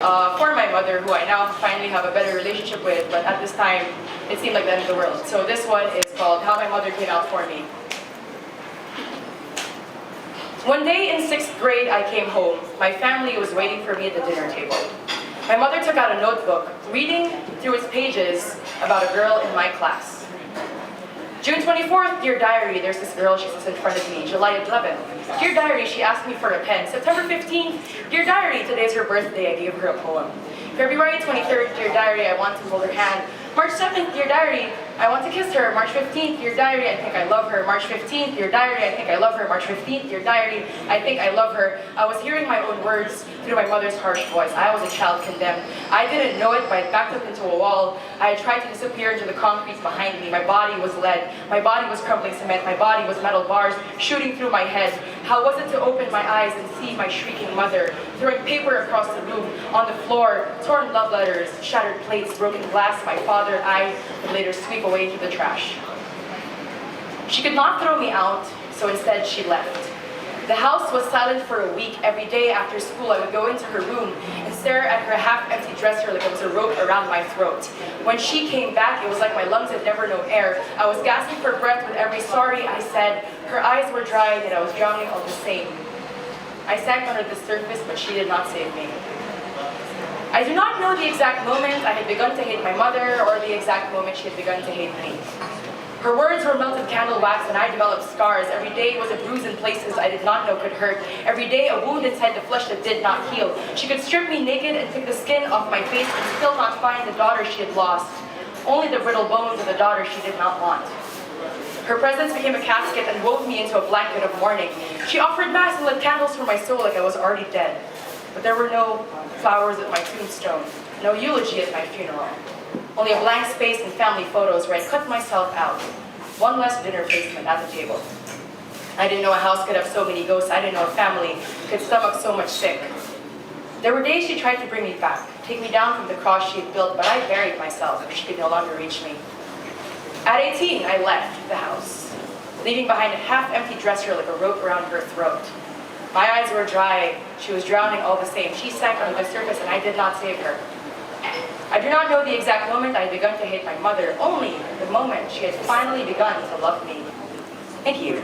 For my mother, who I now finally have a better relationship with, but at this time, it seemed like the end of the world. So this one is called How My Mother Came Out For Me. One day in 6th grade, I came home. My family was waiting for me at the dinner table. My mother took out a notebook, reading through its pages about a girl in my class. June 24th, dear diary, there's this girl, she sits in front of me. July 11th, dear diary, she asked me for a pen. September 15th, dear diary, today's her birthday, I gave her a poem. February 23rd, dear diary, I want to hold her hand. March 7th, dear diary, I want to kiss her. March 15th, dear diary, I think I love her. March 15th, dear diary, I think I love her. March 15th, dear diary, I think I love her. I was hearing my own words through my mother's harsh voice. I was a child condemned. I didn't know it, but I backed up into a wall. I tried to disappear into the concrete behind me. My body was lead. My body was crumbling cement. My body was metal bars shooting through my head. How was it to open my eyes and see my shrieking mother, throwing paper across the room, on the floor, torn love letters, shattered plates, broken glass. My father, I would later sweep away into the trash. She could not throw me out, so instead she left. The house was silent for a week. Every day after school, I would go into her room and stare at her half-empty dresser like it was a rope around my throat. When she came back, it was like my lungs had never known air. I was gasping for breath with every sorry I said. Her eyes were dry, and I was drowning all the same. I sank under the surface, but she did not save me. I do not know the exact moment I had begun to hate my mother, or the exact moment she had begun to hate me. Her words were melted candle wax, and I developed scars. Every day was a bruise in places I did not know could hurt. Every day a wound inside the flesh that did not heal. She could strip me naked and take the skin off my face and still not find the daughter she had lost. Only the brittle bones of the daughter she did not want. Her presence became a casket and wove me into a blanket of mourning. She offered mass and lit candles for my soul like I was already dead. But there were no flowers at my tombstone, no eulogy at my funeral. Only a blank space and family photos where I cut myself out. One less dinner placement at the table. I didn't know a house could have so many ghosts. I didn't know a family could stomach so much sick. There were days she tried to bring me back, take me down from the cross she had built, but I buried myself if she could no longer reach me. At 18, I left the house, leaving behind a half-empty dresser like a rope around her throat. My eyes were dry. She was drowning all the same. She sank under the surface, and I did not save her. I do not know the exact moment I had begun to hate my mother, only the moment she had finally begun to love me. Thank you.